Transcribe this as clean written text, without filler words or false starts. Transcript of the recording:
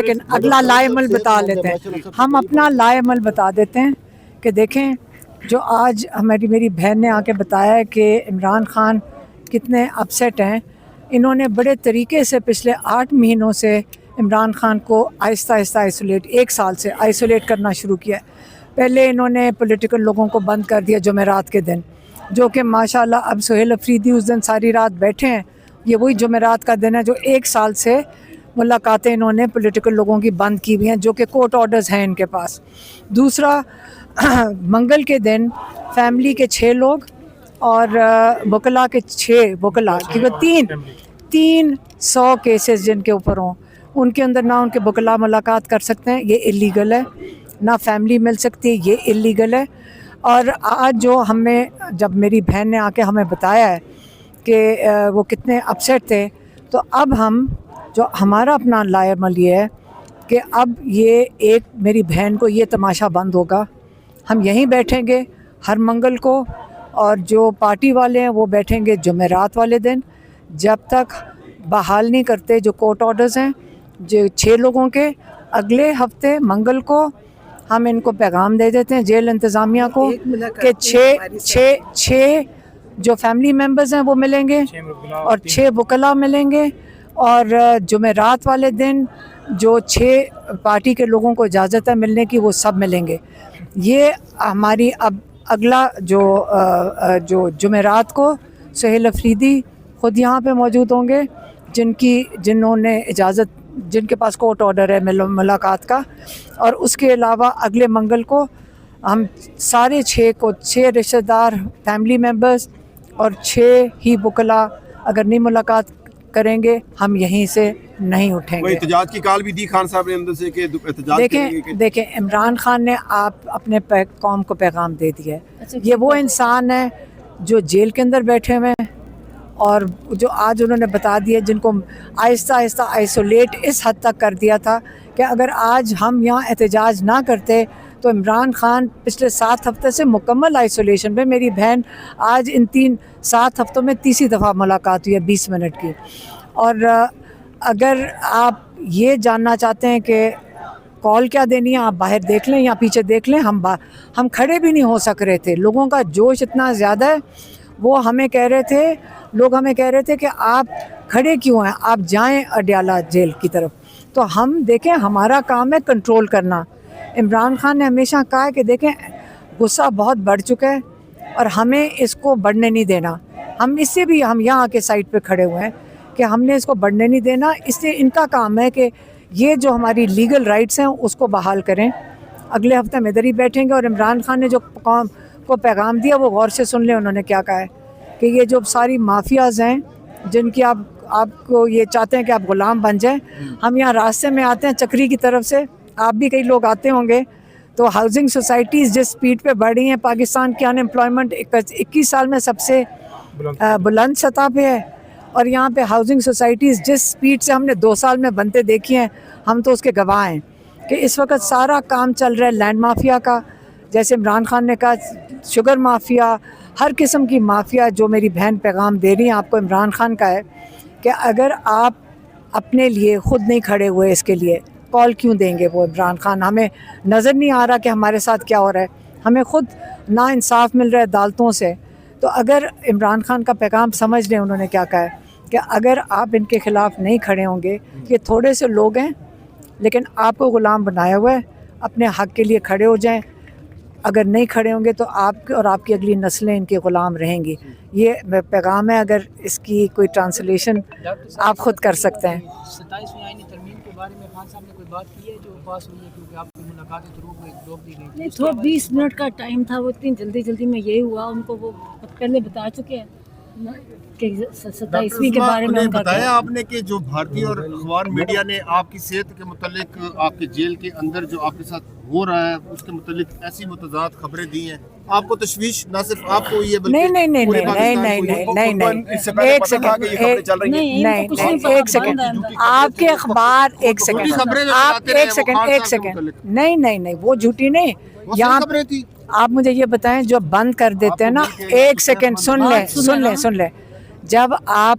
لیکن اگلا لائے عمل بتا لیتے ہیں. ہم اپنا لائے عمل بتا دیتے ہیں کہ دیکھیں جو آج میری بہن نے آ کے بتایا ہے کہ عمران خان کتنے اپسیٹ ہیں. انہوں نے بڑے طریقے سے پچھلے 8 مہینوں سے عمران خان کو آہستہ آہستہ ایک سال سے آئسولیٹ کرنا شروع کیا. پہلے انہوں نے پولیٹیکل لوگوں کو بند کر دیا جمعرات کے دن، جو کہ ماشاءاللہ اب سہیل افریدی اس دن ساری رات بیٹھے ہیں. یہ وہی جمعرات کا دن ہے جو 1 سال سے ملاقاتیں انہوں نے پولیٹیکل لوگوں کی بند کی ہوئی ہیں، جو کہ کورٹ آرڈرز ہیں ان کے پاس. دوسرا منگل کے دن فیملی کے 6 لوگ اور وکلا کے 6 وکلا، کیونکہ 300 کیسز جن کے اوپر ہوں ان کے اندر نہ ان کے وکلا ملاقات کر سکتے ہیں، یہ اللیگل ہے. نہ فیملی مل سکتی ہے، یہ اللیگل ہے. اور آج جو جب میری بہن نے آ کے ہمیں بتایا ہے کہ وہ کتنے اپسیٹ تھے، تو اب جو ہمارا اپنا لائے عمل یہ ہے کہ اب میری بہن کو یہ تماشا بند ہوگا. ہم یہیں بیٹھیں گے ہر منگل کو، اور جو پارٹی والے ہیں وہ بیٹھیں گے جمعرات والے دن، جب تک بحال نہیں کرتے جو کورٹ آرڈرز ہیں جو 6 لوگوں کے. اگلے ہفتے منگل کو ہم ان کو پیغام دے دیتے ہیں جیل انتظامیہ کو کہ 6 جو فیملی ممبرز ہیں وہ ملیں گے اور 6 وکلا ملیں گے، اور جمعرات والے دن جو 6 پارٹی کے لوگوں کو اجازت ہے ملنے کی وہ سب ملیں گے. یہ ہماری اب اگلا جو جمعرات کو سہیل افریدی خود یہاں پہ موجود ہوں گے، جنہوں نے اجازت، جن کے پاس کورٹ آرڈر ہے ملاقات کا. اور اس کے علاوہ اگلے منگل کو ہم سارے 6 رشتہ دار فیملی ممبرز اور 6 ہی وکلا اگر نہیں ملاقات کریں گے ہم یہیں سے نہیں اٹھیں گے. احتجاج کی کال بھی دی خان صاحب نے اندر سے کہ احتجاج دیکھیں عمران خان نے اپنے قوم کو پیغام دے دیا ہے. یہ وہ انسان ہے جو جیل کے اندر بیٹھے ہوئے ہیں، اور جو آج انہوں نے بتا دیا، جن کو آہستہ آہستہ آئسولیٹ اس حد تک کر دیا تھا کہ اگر آج ہم یہاں احتجاج نہ کرتے تو عمران خان پچھلے 7 ہفتے سے مکمل آئسولیشن پہ. میری بہن آج ان 7 ہفتوں میں تیسری دفعہ ملاقات ہوئی ہے 20 منٹ کی. اور اگر آپ یہ جاننا چاہتے ہیں کہ کال کیا دینی ہے، آپ باہر دیکھ لیں یا پیچھے دیکھ لیں. ہم کھڑے بھی نہیں ہو سک رہے تھے، لوگوں کا جوش اتنا زیادہ ہے. لوگ ہمیں کہہ رہے تھے کہ آپ کھڑے کیوں ہیں، آپ جائیں اڈیالہ جیل کی طرف. تو ہم دیکھیں ہمارا کام ہے کنٹرول کرنا. عمران خان نے ہمیشہ کہا ہے کہ دیکھیں غصہ بہت بڑھ چکا ہے اور ہمیں اس کو بڑھنے نہیں دینا. ہم یہاں آ کے سائٹ پہ کھڑے ہوئے ہیں کہ ہم نے اس کو بڑھنے نہیں دینا. اس سے ان کا کام ہے کہ یہ جو ہماری لیگل رائٹس ہیں اس کو بحال کریں. اگلے ہفتے ہم ادھر ہی بیٹھیں گے. اور عمران خان نے جو قوم کو پیغام دیا وہ غور سے سن لیں. انہوں نے کیا کہا ہے کہ یہ جو ساری مافیاز ہیں جن کی آپ کو یہ چاہتے ہیں کہ آپ غلام بن جائیں. ہم یہاں راستے میں آتے ہیں چکری کی طرف سے، آپ بھی کئی لوگ آتے ہوں گے، تو ہاؤسنگ سوسائٹیز جس سپیڈ پہ بڑھ رہی ہیں، پاکستان کی ان ایمپلائمنٹ 21 سال میں سب سے بلند سطح پہ ہے. اور یہاں پہ ہاؤسنگ سوسائٹیز جس سپیڈ سے ہم نے 2 سال میں بنتے دیکھی ہیں، ہم تو اس کے گواہ ہیں کہ اس وقت سارا کام چل رہا ہے لینڈ مافیا کا. جیسے عمران خان نے کہا شوگر مافیا، ہر قسم کی مافیا. جو میری بہن پیغام دے رہی ہیں آپ کو عمران خان کا ہے کہ اگر آپ اپنے لیے خود نہیں کھڑے ہوئے اس کے لیے کال کیوں دیں گے وہ عمران خان. ہمیں نظر نہیں آ رہا کہ ہمارے ساتھ کیا ہو رہا ہے، ہمیں خود نا انصاف مل رہا ہے عدالتوں سے. تو اگر عمران خان کا پیغام سمجھ لیں انہوں نے کیا کہا ہے کہ اگر آپ ان کے خلاف نہیں کھڑے ہوں گے، یہ تھوڑے سے لوگ ہیں لیکن آپ کو غلام بنایا ہوا ہے، اپنے حق کے لیے کھڑے ہو جائیں. اگر نہیں کھڑے ہوں گے تو آپ اور آپ کی اگلی نسلیں ان کے غلام رہیں گی. یہ پیغام ہے. اگر اس کی کوئی ٹرانسلیشن آپ خود کر سکتے ہیں. 27ویں آئینی ترمیم کے بارے میں خان صاحب نے کوئی بات کی ہے جو پاس ہوئی ہے، کیونکہ آپ کی ملاقاتیں تو روک دی گئی؟ نہیں، تھوڑا 20 منٹ کا ٹائم تھا، وہ اتنی جلدی میں یہی ہوا. ان کو وہ پہلے بتا چکے ہیں کہ 27ویں کے بارے میں بتایا آپ نے کہ جو بھارتی اور اخبار میڈیا نے آپ کی صحت کے متعلق آپ کے جیل کے اندر جو آپ کے ساتھ ہو رہا ہے اس کے متعلق ایسی متضاد خبریں دی ہیں. آپ کو تشویش نہ صرف آپ کو یہ بلکہ ایک سیکنڈ آپ کے اخبار نہیں وہ جھوٹی نہیں. یہاں آپ مجھے یہ بتائیں جو بند کر دیتے ہیں نا، ایک سیکنڈ سن لیں. جب آپ